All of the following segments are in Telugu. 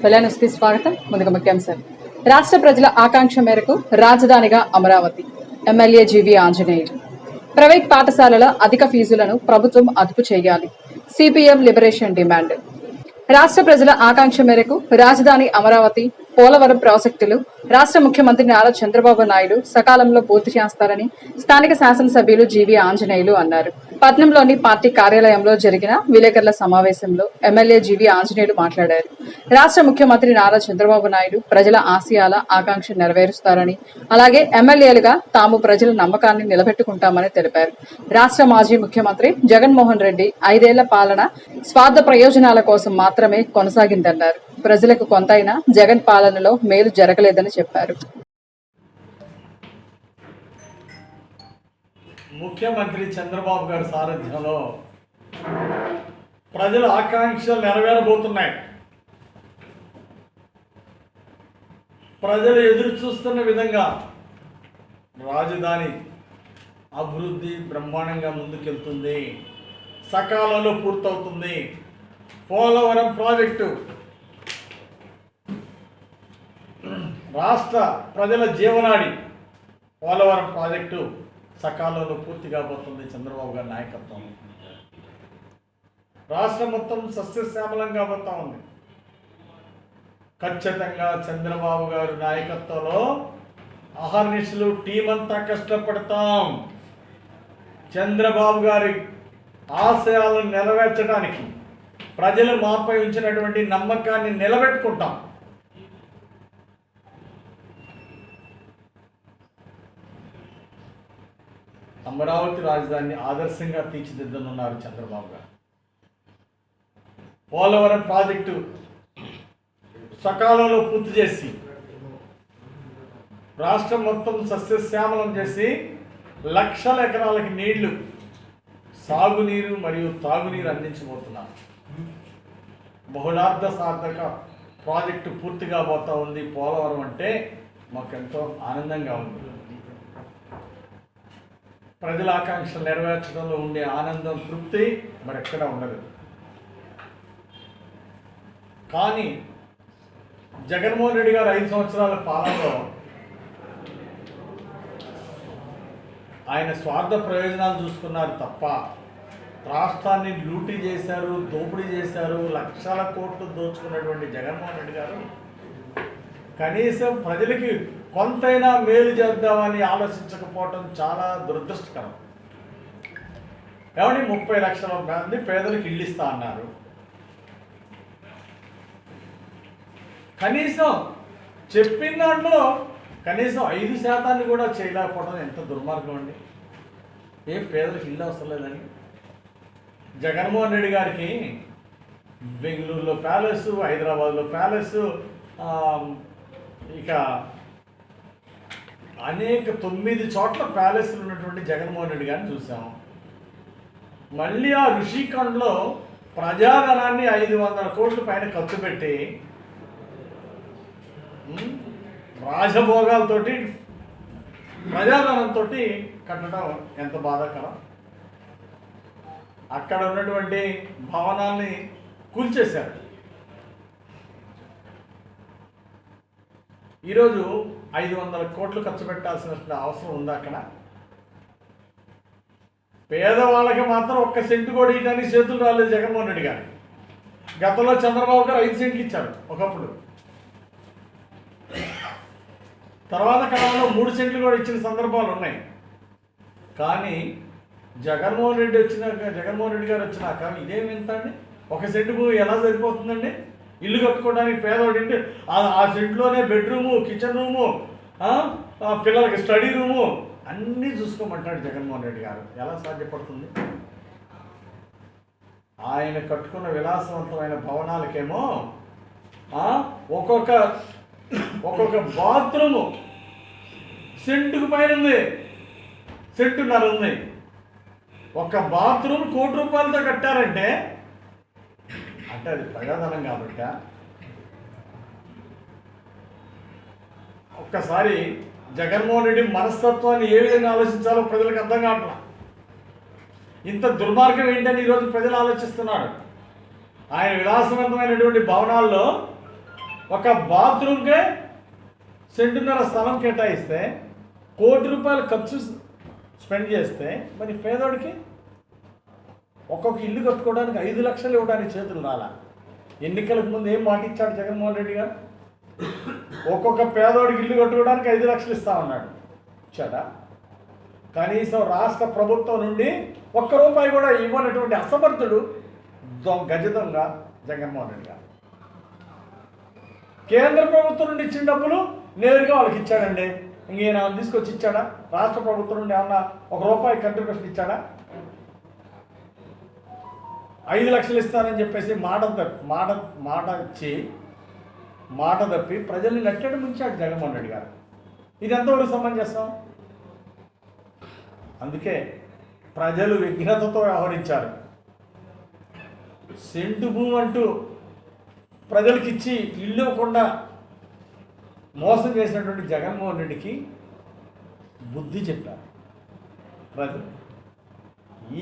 వెల్లన్యూస్కి స్వాగతం. ముందుగా ముఖ్యాంశాలు. రాష్ట్ర ప్రజల ఆకాంక్ష మేరకు రాజధానిగా Amaravati. MLA GV Anjaneyulu. Private పాఠశాలల అధిక ఫీజులను ప్రభుత్వం అదుపు చేయాలి. CPM liberation demand. రాష్ట్ర ప్రజల ఆకాంక్ష మేరకు రాజధాని అమరావతి, పోలవరం ప్రాజెక్టులు రాష్ట్ర ముఖ్యమంత్రి నారా చంద్రబాబు నాయుడు సకాలంలో పూర్తి చేస్తారని స్థానిక శాసనసభ్యులు జీవీ ఆంజనేయులు అన్నారు. పట్నంలోని పార్టీ కార్యాలయంలో జరిగిన విలేకరుల సమావేశంలో ఎమ్మెల్యే జీవీ ఆంజనేయులు మాట్లాడారు. రాష్ట్ర ముఖ్యమంత్రి నారా చంద్రబాబు నాయుడు ప్రజల ఆశయాల ఆకాంక్ష నెరవేరుస్తారని, అలాగే ఎమ్మెల్యేలుగా తాము ప్రజల నమ్మకాన్ని నిలబెట్టుకుంటామని తెలిపారు. రాష్ట్ర మాజీ ముఖ్యమంత్రి జగన్మోహన్ రెడ్డి 5 ఏళ్ల పాలన స్వార్థ ప్రయోజనాల కోసం మాత్రమే కొనసాగిందన్నారు. ప్రజలకు కొంతైనా జగన్ పాలనలో మేలు జరగలేదని చెప్పారు. ముఖ్యమంత్రి చంద్రబాబు గారి సారథ్యంలో ప్రజల ఆకాంక్షలు నెరవేరబోతున్నాయి. ప్రజలు ఎదురు చూస్తున్న విధంగా రాజధాని అభివృద్ధి బ్రహ్మాండంగా ముందుకెళ్తుంది, సకాలంలో పూర్తవుతుంది. పోలవరం ప్రాజెక్టు రాష్ట్ర ప్రజల జీవనాడి. పోలవరం ప్రాజెక్టు సకాలంలో పూర్తి కాబోతుంది చంద్రబాబు గారి నాయకత్వం. రాష్ట్రం మొత్తం సస్యశ్యామలంగా పోతా ఉంది. ఖచ్చితంగా చంద్రబాబు గారి నాయకత్వంలో అహర్నిశలు టీం అంతా కష్టపడతాం. చంద్రబాబు గారి ఆశయాలను నెరవేర్చడానికి ప్రజలు మాపై ఉంచినటువంటి నమ్మకాన్ని నిలబెట్టుకుంటాం. అమరావతి రాజధానిని ఆదర్శంగా తీర్చిదిద్దనున్నారు చంద్రబాబు గారు. పోలవరం ప్రాజెక్టు సకాలంలో పూర్తి చేసి రాష్ట్రం మొత్తం సస్యశ్యామలం చేసి లక్షల ఎకరాలకి నీళ్లు, సాగునీరు మరియు తాగునీరు అందించబోతున్నారు. బహుళార్థ సాధక ప్రాజెక్టు పూర్తిగా పోతా ఉంది. పోలవరం అంటే మాకెంతో ఆనందంగా ఉంది. ప్రజల ఆకాంక్షలు నెరవేర్చడంలో ఉండే ఆనందం, తృప్తి మరెక్కడా ఉండదు. కానీ జగన్మోహన్ రెడ్డి గారు 5 సంవత్సరాల పాలనలో ఆయన స్వార్థ ప్రయోజనాలు చూసుకున్నారు తప్ప రాష్ట్రాన్ని లూటీ చేశారు, దోపిడీ చేశారు. లక్షల కోట్లు దోచుకున్నటువంటి జగన్మోహన్ రెడ్డి గారు కనీసం ప్రజలకి కొంతైనా మేలు చేద్దామని ఆలోచించకపోవటం చాలా దురదృష్టకరం. ఏమని 30 లక్షల మంది పేదలకు ఇల్లు ఇస్తా అన్నారు. కనీసం చెప్పిన దాంట్లో కనీసం 5% కూడా చేయలేకపోవడం ఎంత దుర్మార్గం అండి. ఏం పేదలకు ఇల్లు అవసరం లేదని. జగన్మోహన్ రెడ్డి గారికి బెంగళూరులో ప్యాలెస్, హైదరాబాద్లో ప్యాలెస్, ఇక అనేక 9 చోట్ల ప్యాలెస్లు ఉన్నటువంటి జగన్మోహన్ రెడ్డి గారిని చూసాం. మళ్ళీ ఆ ఋషికొండలో ప్రజాధనాన్ని 500 కోట్ల పైన ఖర్చు పెట్టి రాజభోగాలతోటి ప్రజాధనంతో కట్టడం ఎంత బాధాకరం. అక్కడ ఉన్నటువంటి భవనాల్ని కూల్చేశారు. ఈరోజు 500 కోట్లు ఖర్చు పెట్టాల్సిన అవసరం ఉందా? అక్కడ పేదవాళ్ళకి మాత్రం 1 సెంటు కూడా ఇయడానికి చేతులు రాలేదు జగన్మోహన్ రెడ్డి గారు. గతంలో చంద్రబాబు గారు 5 సెంట్లు ఇచ్చారు ఒకప్పుడు. తర్వాత కాలంలో 3 సెంట్లు కూడా ఇచ్చిన సందర్భాలు ఉన్నాయి. కానీ జగన్మోహన్ రెడ్డి గారు వచ్చినాక ఇదేమి ఎంత అండి? 1 సెంటు భూమి ఎలా సరిపోతుందండి? ఇల్లు కట్టుకోవడానికి పేదవాడి ఆ సెంట్లోనే బెడ్రూము, కిచెన్ రూము, పిల్లలకి స్టడీ రూము అన్నీ చూసుకోమంటాడు జగన్మోహన్ రెడ్డి గారు. ఎలా సాధ్యపడుతుంది? ఆయన కట్టుకున్న విలాసవంతమైన భవనాలకేమో ఒక్కొక్క బాత్రూము సెంటుకు పైన ఉంది, సెంటున్నర ఉంది. ఒక బాత్రూమ్ ₹1 కోటి కట్టారంటే అది ప్రజాధనం కాబట్టి. ఒక్కసారి జగన్మోహన్ రెడ్డి మనస్తత్వాన్ని ఏ విధంగా ఆలోచించాలో ప్రజలకు అర్థం కావట్లా. ఇంత దుర్మార్గం ఏంటని ఈరోజు ప్రజలు ఆలోచిస్తున్నారు. ఆయన విలాసవంతమైనటువంటి భవనాల్లో ఒక బాత్రూమ్కే సెంటున్నర స్థలం కేటాయిస్తే ₹1,00,00,000 ఖర్చు స్పెండ్ చేస్తే మరి పేదోడికి ఒక్కొక్క ఇల్లు కట్టుకోవడానికి 5 లక్షలు ఇవ్వడానికి చేతులు రాలా. ఎన్నికలకు ముందు ఏం మాట ఇచ్చాడు జగన్మోహన్ రెడ్డి గారు? ఒక్కొక్క పేదోడికి ఇల్లు కట్టుకోవడానికి 5 లక్షలు ఇస్తా ఉన్నాడు. ఇచ్చాడా? కనీసం రాష్ట్ర ప్రభుత్వం నుండి ₹1 కూడా ఇవ్వనటువంటి అసమర్థుడు గజ దొంగ జగన్మోహన్ రెడ్డి గారు. కేంద్ర ప్రభుత్వం నుండి ఇచ్చిన డబ్బులు నేరుగా వాళ్ళకి ఇచ్చాడండి. ఇంకేనా తీసుకొచ్చి ఇచ్చాడా? రాష్ట్ర ప్రభుత్వం నుండి ఏమన్నా ₹1 కంట్రిబ్యూషన్ ఇచ్చాడా? 5 లక్షలు ఇస్తానని చెప్పేసి మాట తప్పి ప్రజల్ని నట్టడి ముంచాడు జగన్మోహన్ రెడ్డి గారు. ఇది ఎంతవరకు సమంజసం? అందుకే ప్రజలు విఘ్నతతో వ్యవహరించారు. సెంటు భూమి అంటూ ప్రజలకి ఇచ్చి ఇల్లు ఇవ్వకుండా మోసం చేసినటువంటి జగన్మోహన్ రెడ్డికి బుద్ధి చెప్పారు ప్రజలు.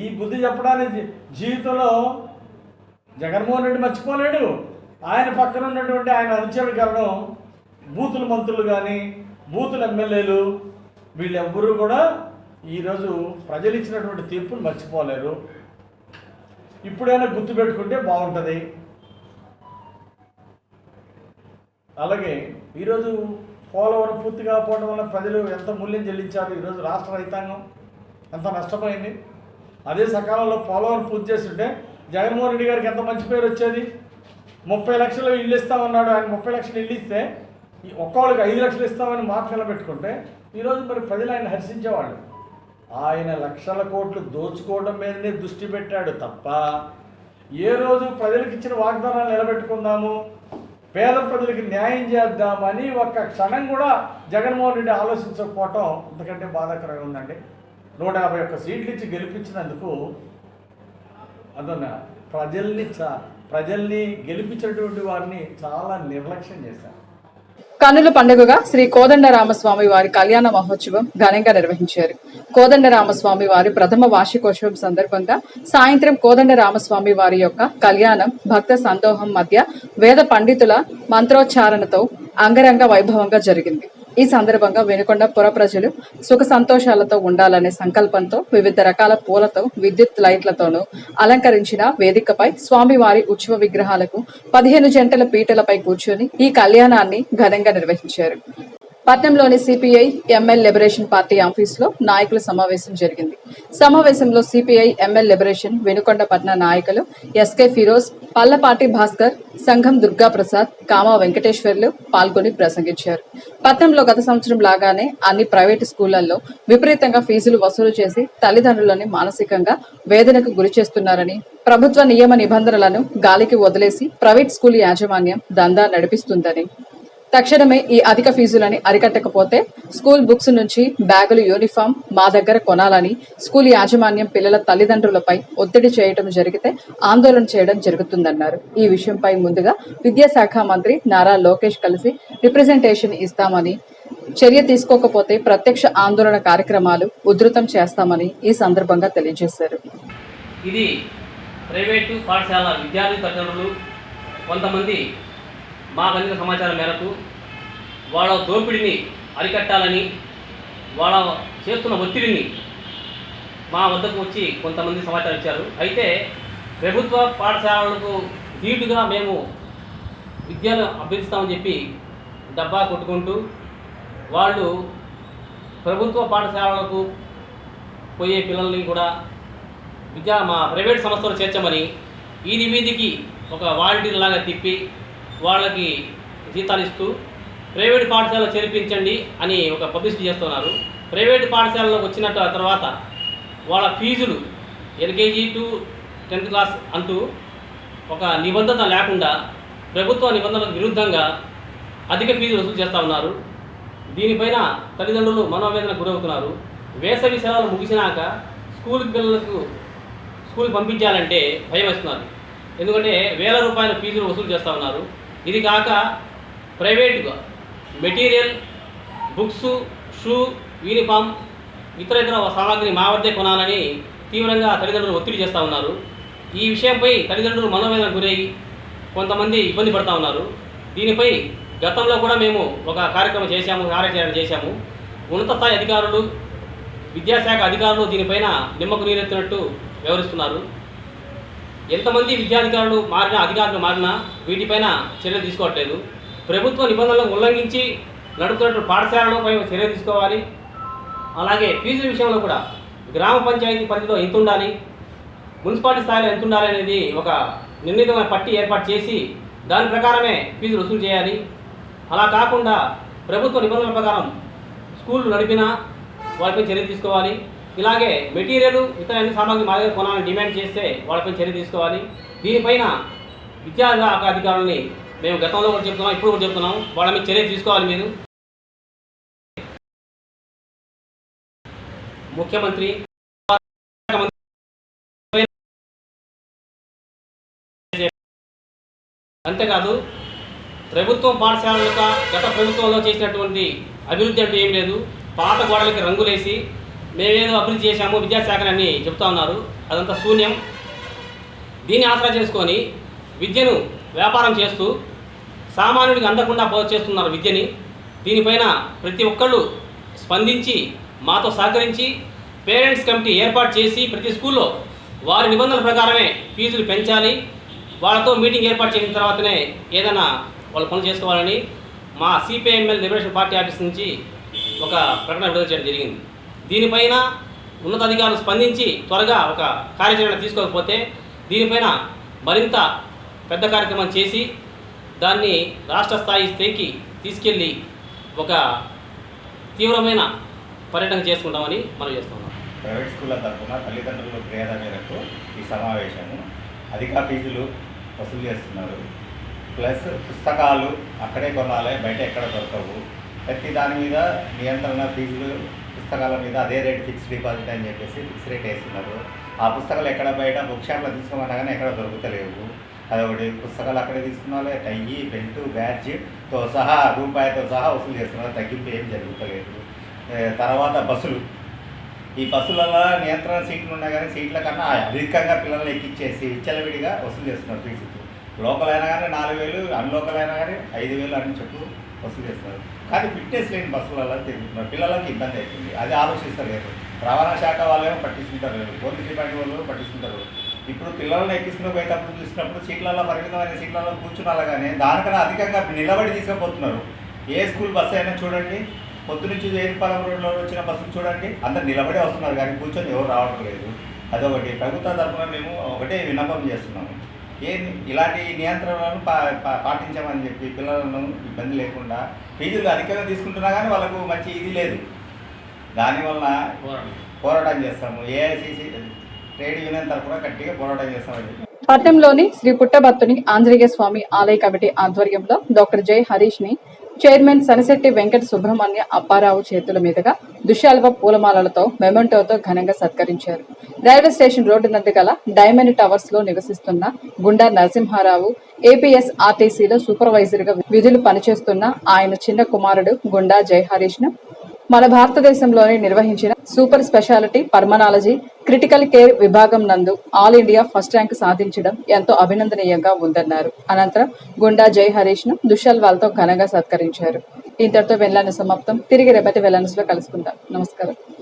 ఈ బుద్ధి చెప్పడానికి జీవితంలో జగన్మోహన్ రెడ్డి మర్చిపోలేడు. ఆయన పక్కన ఉన్నటువంటి ఆయన అనుచరులను బూతుల మంత్రులు కానీ బూతుల ఎమ్మెల్యేలు వీళ్ళెవ్వరూ కూడా ఈరోజు ప్రజలు ఇచ్చినటువంటి తీర్పును మర్చిపోలేరు. ఇప్పుడైనా గుర్తుపెట్టుకుంటే బాగుంటుంది. అలాగే ఈరోజు పోలవరం పూర్తి కాకపోవడం వల్ల ప్రజలు ఎంత మూల్యం చెల్లించారు. ఈరోజు రాష్ట్ర రైతాంగం ఎంత నష్టపోయింది. అదే సకాలంలో పోలవరం పూర్తి చేస్తుంటే జగన్మోహన్ రెడ్డి గారికి ఎంత మంచి పేరు వచ్చేది. 30 లక్షలు ఇల్లు ఇస్తామన్నాడు. ఆయన 30 లక్షలు ఇల్లు ఇస్తే ఒక్కొక్కరికి 5 లక్షలు ఇస్తామని మాట నిలబెట్టుకుంటే ఈరోజు మరి ప్రజలు ఆయన హర్షించేవాళ్ళు. ఆయన లక్షల కోట్లు దోచుకోవడం మీదనే దృష్టి పెట్టాడు తప్ప ఏ రోజు ప్రజలకు ఇచ్చిన వాగ్దానాలు నిలబెట్టుకుందాము, పేద ప్రజలకి న్యాయం చేద్దామని ఒక్క క్షణం కూడా జగన్మోహన్ రెడ్డి ఆలోచించకపోవటం ఎందుకంటే బాధాకరంగా ఉందండి. 151 సీట్లు ఇచ్చి గెలిపించినందుకు అదన్న ప్రజల్ని గెలిపించినటువంటి వారిని చాలా నిర్లక్ష్యం చేశారు. కన్నుల పండుగగా శ్రీ కోదండరామస్వామి వారి కళ్యాణ మహోత్సవం ఘనంగా నిర్వహించారు. కోదండరామస్వామి వారి ప్రథమ వార్షికోత్సవం సందర్భంగా సాయంత్రం కోదండరామస్వామి వారి యొక్క కళ్యాణం భక్త సందోహం మధ్య వేద పండితుల మంత్రోచ్చారణతో అంగరంగ వైభవంగా జరిగింది. ఈ సందర్భంగా వినుకొండ పుర ప్రజలు సుఖ సంతోషాలతో ఉండాలనే సంకల్పంతో వివిధ రకాల పూలతో విద్యుత్ లైట్లతోనూ అలంకరించిన వేదికపై స్వామివారి ఉత్సవ విగ్రహాలకు 15 జంటల పీటలపై కూర్చొని ఈ కళ్యాణాన్ని ఘనంగా నిర్వహించారు. పట్నంలోని సిపిఐ ఎంఎల్ లిబరేషన్ పార్టీ ఆఫీసులో నాయకుల సమావేశం జరిగింది. సమావేశంలో సిపిఐ ఎంఎల్ లిబరేషన్ వినుకొండ పట్న నాయకులు ఎస్కే ఫిరోజ్, పల్లపాటి భాస్కర్, సంఘం దుర్గా ప్రసాద్, కామా వెంకటేశ్వర్లు పాల్గొని ప్రసంగించారు. పట్నంలో గత సంవత్సరం లాగానే అన్ని ప్రైవేటు స్కూళ్లలో విపరీతంగా ఫీజులు వసూలు చేసి తల్లిదండ్రులని మానసికంగా వేదనకు గురి చేస్తున్నారని, ప్రభుత్వ నియమ నిబంధనలను గాలికి వదిలేసి ప్రైవేట్ స్కూల్ యాజమాన్యం దందా నడిపిస్తుందని, తక్షణమే ఈ అధిక ఫీజులని అరికట్టకపోతే స్కూల్ బుక్స్ నుంచి బ్యాగులు, యూనిఫామ్ మా దగ్గర కొనాలని స్కూల్ యాజమాన్యం పిల్లల తల్లిదండ్రులపై ఒత్తిడి చేయడం జరిగితే ఆందోళన చేయడం జరుగుతుందన్నారు. ఈ విషయంపై ముందుగా విద్యాశాఖ మంత్రి నారా లోకేష్ కలిసి రిప్రజెంటేషన్ ఇస్తామని, చర్య తీసుకోకపోతే ప్రత్యక్ష ఆందోళన కార్యక్రమాలు ఉధృతం చేస్తామని ఈ సందర్భంగా తెలియజేశారు. ఇది ప్రైవేటు పాఠశాల విద్యార్థి తల్లిదండ్రులు కొంతమంది మాకు అందిన సమాచారం మేరకు వాళ్ళ దోపిడీని అరికట్టాలని, వాళ్ళ చేస్తున్న ఒత్తిడిని మా వద్దకు వచ్చి కొంతమంది సమాచారం ఇచ్చారు. అయితే ప్రభుత్వ పాఠశాలలకు ధీటుగా మేము విద్యను అభ్యసిస్తామని చెప్పి డబ్బా కొట్టుకుంటూ వాళ్ళు ప్రభుత్వ పాఠశాలలకు పోయే పిల్లల్ని కూడా మా ప్రైవేట్ సంస్థలు చేర్చమని వీధికి ఒక వాలంటీర్ లాగా తిప్పి వాళ్ళకి జీతాలు ఇస్తూ ప్రైవేటు పాఠశాలలో చేర్పించండి అని ఒక పబ్లిసిటీ చేస్తున్నారు. ప్రైవేటు పాఠశాలలో వచ్చిన తర్వాత వాళ్ళ ఫీజులు ఎల్కేజీ టు 10th క్లాస్ అంటూ ఒక నిబంధన లేకుండా ప్రభుత్వ నిబంధనలకు విరుద్ధంగా అధిక ఫీజులు వసూలు చేస్తూ ఉన్నారు. దీనిపైన తల్లిదండ్రులు మనోవేదనకు గురవుతున్నారు. వేసవి సెలవులు ముగిసినాక స్కూల్కి పంపించాలంటే భయం వేస్తున్నారు. ఎందుకంటే ₹1000 ఫీజులు వసూలు చేస్తూ ఉన్నారు. ఇది కాక ప్రైవేటుగా మెటీరియల్, బుక్స్, షూ, యూనిఫామ్, ఇతర సామాగ్రి మా వద్దే కొనాలని తీవ్రంగా తల్లిదండ్రులు ఒత్తిడి చేస్తూ ఉన్నారు. ఈ విషయంపై తల్లిదండ్రులు మనోవేదనకు గురై కొంతమంది ఇబ్బంది పడుతూ ఉన్నారు. దీనిపై గతంలో కూడా మేము ఒక కార్యక్రమం కార్యాచరణ చేశాము. ఉన్నత స్థాయి అధికారులు, విద్యాశాఖ అధికారులు దీనిపైన నిమ్మకు నీరెత్తినట్టు వ్యవహరిస్తున్నారు. ఎంతమంది విద్యాధికారులు అధికారులు మారినా వీటిపైన చర్యలు తీసుకోవట్లేదు. ప్రభుత్వ నిబంధనలను ఉల్లంఘించి నడుపుతున్నట్టు పాఠశాలలపై చర్యలు తీసుకోవాలి. అలాగే ఫీజుల విషయంలో కూడా గ్రామ పంచాయతీ పరిధిలో ఎంత ఉండాలి, మున్సిపాలిటీ స్థాయిలో ఎంత ఉండాలి అనేది ఒక నిర్ణీతమైన పట్టి ఏర్పాటు చేసి దాని ప్రకారమే ఫీజులు వసూలు చేయాలి. అలా కాకుండా ప్రభుత్వ నిబంధనల ప్రకారం స్కూళ్ళు నడిపినా వాటిపై చర్య తీసుకోవాలి. ఇలాగే మెటీరియల్ ఇతర అన్ని సామాగ్రి మా దగ్గర కొనాలని డిమాండ్ చేస్తే వాళ్ళపై చర్య తీసుకోవాలి. దీనిపైన విద్యాశాఖ అధికారులని మేము గతంలో కూడా చెప్తున్నాం, ఇప్పుడు కూడా చెప్తున్నాం, వాళ్ళ మీద చర్య తీసుకోవాలి. మీరు ముఖ్యమంత్రి అంతేకాదు ప్రభుత్వం పాఠశాలల యొక్క గత ప్రభుత్వంలో చేసినటువంటి అభివృద్ధి అంటే ఏం లేదు. పాత గోడలకి రంగులేసి మేమేదో అభివృద్ధి చేశాము విద్యాశాఖని చెప్తా ఉన్నారు. అదంతా శూన్యం. దీన్ని ఆసరా చేసుకొని విద్యను వ్యాపారం చేస్తూ సామాన్యుడికి అందకుండా చేస్తున్నారు విద్యని. దీనిపైన ప్రతి ఒక్కళ్ళు స్పందించి మాతో సహకరించి పేరెంట్స్ కమిటీ ఏర్పాటు చేసి ప్రతి స్కూల్లో వారి నిబంధనల ప్రకారమే ఫీజులు పెంచాలి. వాళ్ళతో మీటింగ్ ఏర్పాటు చేసిన తర్వాతనే ఏదైనా వాళ్ళు పనులు చేసుకోవాలని మా సిపిఐఎంఎల్ లిబరేషన్ పార్టీ ఆఫీస్ నుంచి ఒక ప్రకటన విడుదల చేయడం జరిగింది. దీనిపైన ఉన్నతాధికారులు స్పందించి త్వరగా ఒక కార్యాచరణ తీసుకోకపోతే దీనిపైన మరింత పెద్ద కార్యక్రమం చేసి దాన్ని రాష్ట్ర స్థాయికి తీసుకెళ్ళి ఒక తీవ్రమైన పర్యటన చేసుకుంటామని మనం చేస్తున్నాం. ప్రైవేట్ స్కూళ్ళ తరఫున తల్లిదండ్రుల ఫిర్యాదు మేరకు ఈ సమావేశము. అధిక ఫీజులు వసూలు చేస్తున్నారు. ప్లస్ పుస్తకాలు అక్కడే కొనాలి, బయట ఎక్కడ దొరకవు. ప్రతి దాని మీద నియంత్రణ, ఫీజులు పుస్తకాల మీద అదే రేట్ ఫిక్స్డ్ డిపాజిట్ అని చెప్పేసి ఫిక్స్ రేట్ వేస్తున్నారు. ఆ పుస్తకాలు ఎక్కడ బయట బుక్ షాప్లో తీసుకోమన్నా కానీ ఎక్కడ దొరుకుతలేవు. అదొకటి. పుస్తకాలు అక్కడే తీసుకున్న టై, బెల్ట్, బ్యాడ్జ్తో సహా రూపాయితో సహా వసూలు చేస్తున్నారు. తగ్గింపు ఏం జరుగుతలేదు. తర్వాత బస్సులు, ఈ బస్సులలో నియంత్రణ సీట్లు ఉన్నాయి కానీ సీట్ల కన్నా అధికంగా పిల్లల్ని ఎక్కించేసి విచ్చలవిడిగా వసూలు చేస్తున్నారు ఫీజు. లోకల్ అయినా కానీ 4,000, అన్లోకల్ అయినా కానీ 5,000 అని చెప్పు వసూలు చేస్తున్నారు. కానీ ఫిట్నెస్ లేని బస్సులలో తిరుగుతున్నారు. పిల్లలకి ఇబ్బంది అవుతుంది. అది ఆలోచిస్తలేదు. రవాణా శాఖ వాళ్ళేమో పట్టించుకుంటారు, పోలీస్ డిపార్ట్మెంట్ వాళ్ళు పట్టించుకుంటారు. ఇప్పుడు పిల్లల్ని ఎక్కించుకుని పోయేటప్పుడు చూసినప్పుడు సీట్లలో పరిమితమైన సీట్లలో కూర్చున్నారు కానీ దానికన్నా అధికంగా నిలబడి తీసుకుపోతున్నారు. ఏ స్కూల్ బస్సు అయినా చూడండి, పొద్దునుంచి ఏరిపాలెం రోడ్లో వచ్చిన బస్సులు చూడండి, అందరు నిలబడే వస్తున్నారు కానీ కూర్చొని ఎవరు రావడం లేదు. అదొకటి. ప్రభుత్వం తరఫున మేము ఒకటే విన్నపం చేస్తున్నాము. ఇలాంటి నియంత్రణలను పాటించామని చెప్పి పిల్లలను ఇబ్బంది లేకుండా ఫీజులు అధికంగా తీసుకుంటున్నా కానీ వాళ్ళకు మంచి ఇది లేదు. దానివల్ల పోరాటం చేస్తాము. ఏఐసిసి ట్రేడ్ యూనియన్ తరఫున గట్టిగా పోరాటం చేస్తామని చెప్పి పట్నంలోని శ్రీ పుట్టబత్తుని ఆంజనేయ స్వామి ఆలయ కమిటీ ఆధ్వర్యంలో డాక్టర్ జై హరీష్ ని చైర్మన్ సనశెట్టి వెంకట సుబ్రహ్మణ్య అప్పారావు చేతుల మీదుగా దుశ్శాల్వ పూలమాలలతో మెమెంటోతో ఘనంగా సత్కరించారు. రైల్వే స్టేషన్ రోడ్డు నందు గల డైమండ్ టవర్స్ లో నివసిస్తున్న గుండా నరసింహారావు ఏపీఎస్ ఆర్టీసీలో సూపర్వైజర్ గా విధులు పనిచేస్తున్న ఆయన చిన్న కుమారుడు గుండా జై హరీష్ ను మన భారతదేశంలోనే నిర్వహించిన సూపర్ స్పెషాలిటీ పర్మనాలజీ క్రిటికల్ కేర్ విభాగం నందు ఆల్ ఇండియా ఫస్ట్ ర్యాంక్ సాధించడం ఎంతో అభినందనీయంగా ఉందన్నారు. అనంతరం గుండా జై హరీష్ ను దుశ్శాల్వాలతో ఘనంగా సత్కరించారు. ఇంతటితో వెళ్లాను సమాప్తం. తిరిగి రేపటి వెళ్లానులో కలుసుకుందాం. నమస్కారం.